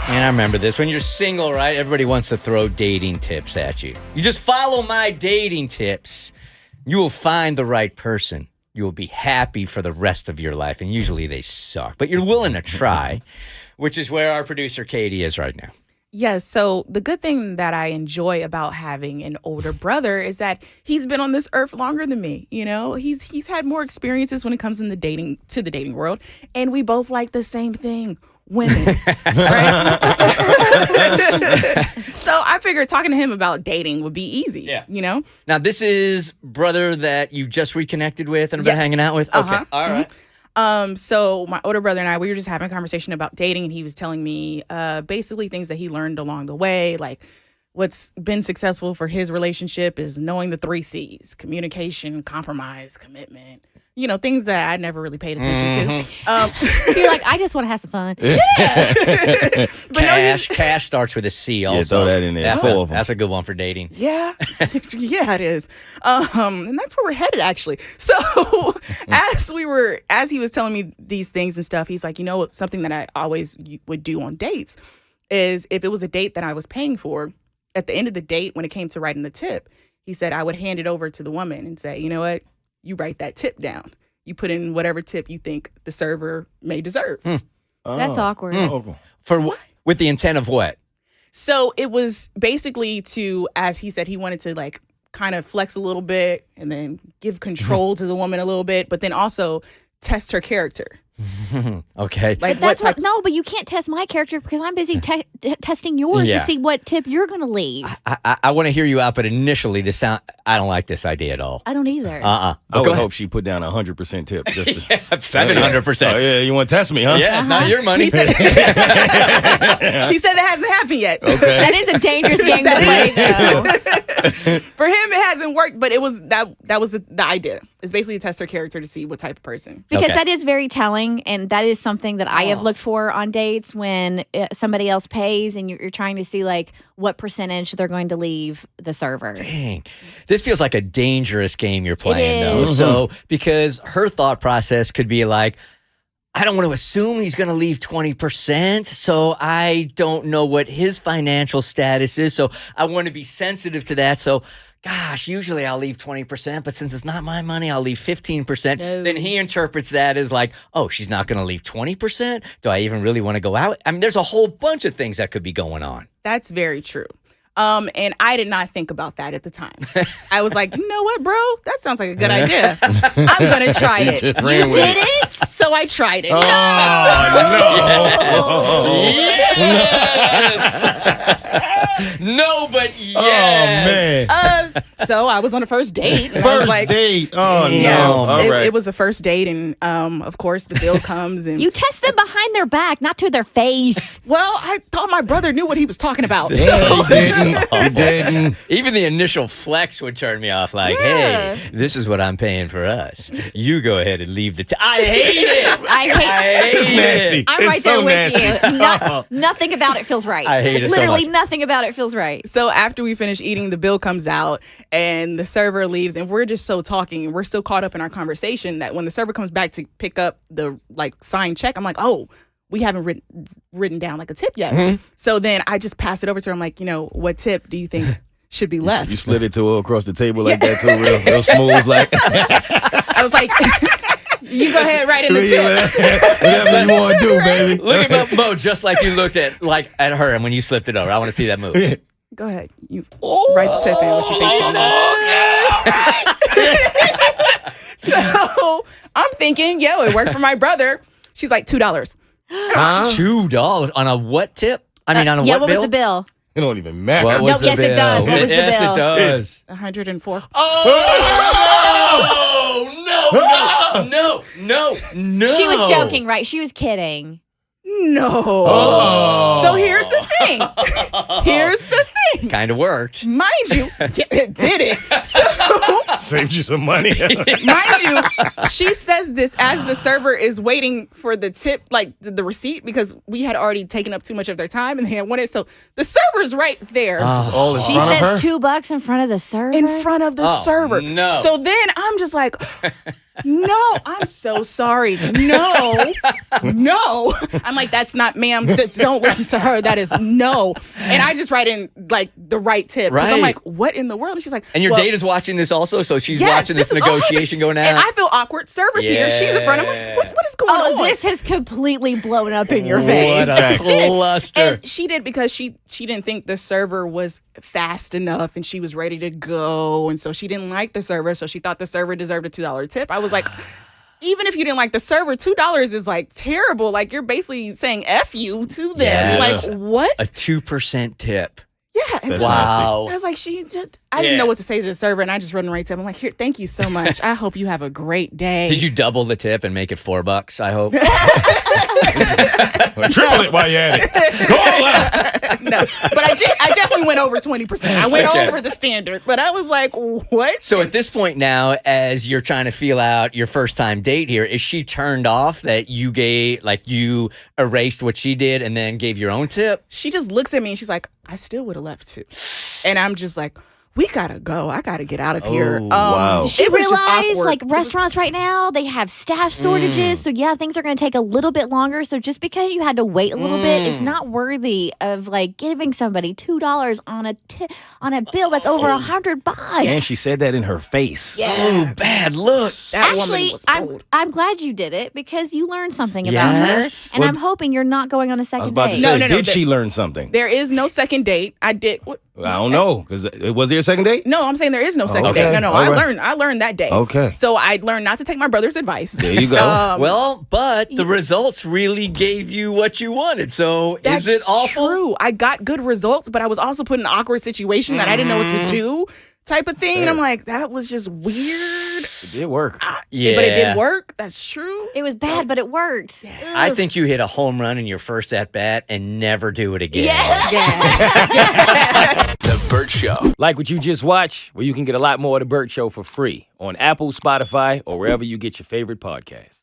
And I remember this. When you're single, right, everybody wants to throw dating tips at you. You just follow my dating tips. You will find the right person. You will be happy for the rest of your life. And usually they suck. But you're willing to try, which is where our producer Keity is right now. Yes. So the good thing that I enjoy about having an older brother is that he's been on this earth longer than me. You know, he's had more experiences when it comes in the dating world. And we both like the same thing. Women, right? So I figured talking to him about dating would be easy, you know? Now, this is brother that you just reconnected with and have been hanging out with? Okay, all right. So my older brother and I, we were just having a conversation about dating, and he was telling me basically things that he learned along the way, like what's been successful for his relationship is knowing the 3 C's: communication, compromise, commitment. You know, things that I never really paid attention to. You're like, I just want to have some fun. Yeah. But Cash starts with a C also. Yeah, throw that in there. That's a good one for dating. Yeah. Yeah, it is. And that's where we're headed, actually. So as he was telling me these things and stuff, he's like, you know, something that I always would do on dates is if it was a date that I was paying for, at the end of the date, when it came to writing the tip, he said I would hand it over to the woman and say, you know what? You write that tip down. You put in whatever tip you think the server may deserve. That's awkward. With the intent of what? So it was basically to, as he said, he wanted to like kind of flex a little bit and then give control to the woman a little bit, but then also test her character. Okay. Like but but you can't test my character because I'm busy testing yours to see what tip you're going to leave. I want to hear you out, but initially I don't like this idea at all. I don't either. I would hope she put down 100% tip. Just to, 700%. Oh, yeah, you want to test me, huh? Yeah, not your money. He said that hasn't happened yet. Okay. That is a dangerous game to play, though. For him, it hasn't worked, but it was that was the idea. It's basically to test her character to see what type of person. Because that is very telling, and that is something that I have looked for on dates when somebody else pays and you're trying to see like what percentage they're going to leave the server. Dang. This feels like a dangerous game you're playing, though. So, because her thought process could be like, I don't want to assume he's going to leave 20%, so I don't know what his financial status is, so I want to be sensitive to that. So, gosh, usually I'll leave 20%, but since it's not my money, I'll leave 15%. No. Then he interprets that as like, oh, she's not going to leave 20%? Do I even really want to go out? I mean, there's a whole bunch of things that could be going on. That's very true. And I did not think about that at the time. I was like, you know what, bro? That sounds like a good idea. I'm going to try it. You did it? So I tried it. Oh, no. Yes. No, but yes. Oh, man. So I was on a first date. And First like, date. Oh, yeah, no. All right. It was a first date. And, of course, the bill comes. And you test them behind their back, not to their face. Well, I thought my brother knew what he was talking about. Yeah, he didn't. Even the initial flex would turn me off. Like, hey, this is what I'm paying for us. You go ahead and leave the. I hate it. I hate It's nasty. I'm it's right so there with nasty. you. Nothing about it feels right. I hate it so Literally much. nothing about it feels right. So after we finish eating, the bill comes out and the server leaves, and we're just so talking. We're so caught up in our conversation that when the server comes back to pick up the like signed check, I'm like, oh, we haven't written down like a tip yet. Mm-hmm. So then I just pass it over to her. I'm like, you know, what tip do you think should be left? You slid it to her across the table like that too, real smooth. Like I was like, you go ahead, write in the tip. Whatever you want to do, baby. Look at Mo, just like you looked at her and when you slipped it over. I want to see that move. Go ahead. You write the tip in what you think she'll know. So I'm thinking, it worked for my brother. She's like, $2. Huh? $2 on a what tip? I mean, on a what bill? Yeah, what was the bill? It don't even matter. What was the yes, bill? it does. What was the yes, bill? it does. 104. No. She was joking, right? She was kidding. No. Oh. So here's the thing. Kind of worked. Mind you, it did it. So, Saved you some money. mind you, she says this as the server is waiting for the tip, like the receipt, because we had already taken up too much of their time and they had wanted. So the server's right there. All in She front of says her? $2 in front of the server. In front of the server. no. So then I'm just like, No, I'm so sorry. No. I'm like, that's not, ma'am. Don't listen to her. That is no. And I just write in like the right tip. Because I'm like, what in the world? And she's like, and your date is watching this also, so she's watching this negotiation going on. And I feel awkward. Server's here. She's in front. I'm like, what is going on? Oh, this has completely blown up in your face. What a cluster. And she did because she didn't think the server was fast enough and she was ready to go. And so she didn't like the server. So she thought the server deserved a $2 tip. I was like, even if you didn't like the server, $2 is like terrible. Like you're basically saying F you to them. Yes. Like what? A 2% tip. Yeah. And so Wow. I was like, I didn't know what to say to the server, and I just run the right tip. I'm like, here, thank you so much. I hope you have a great day. Did you double the tip and make it $4, I hope? Triple it while you're at it. Go all out. No, but I definitely went over 20%. I went over the standard, but I was like, what? So at this point now, as you're trying to feel out your first time date here, is she turned off that you you erased what she did and then gave your own tip? She just looks at me and she's like, I still would have left too. And I'm just like, we gotta go. I gotta get out of here. Wow. Did she it was just realize, awkward. like, restaurants right now, they have staff shortages. So, yeah, things are going to take a little bit longer. So, just because you had to wait a little bit is not worthy of, like, giving somebody $2 on a bill that's over $100. And she said that in her face. Oh, bad look. That woman Actually, was I'm bold. glad you did it because you learned something about Yes. her. And I'm hoping you're not going on a I second was about to date. say, No, did she learn something? There is no second date. I did. I don't know. Because was there a second date? No, I'm saying there is no second Okay. date. No, All right. I learned that day. Okay. So I learned not to take my brother's advice. There you go. Well, but the results really gave you what you wanted. So That's is it awful? true. I got good results, but I was also put in an awkward situation that I didn't know what to do, type of thing. And I'm like, that was just weird. It did work. Yeah. But it did work. That's true. It was bad, but it worked. I think you hit a home run in your first at bat and never do it again. The Bert Show. Like what you just watched? Well, you can get a lot more of The Bert Show for free on Apple, Spotify, or wherever you get your favorite podcasts.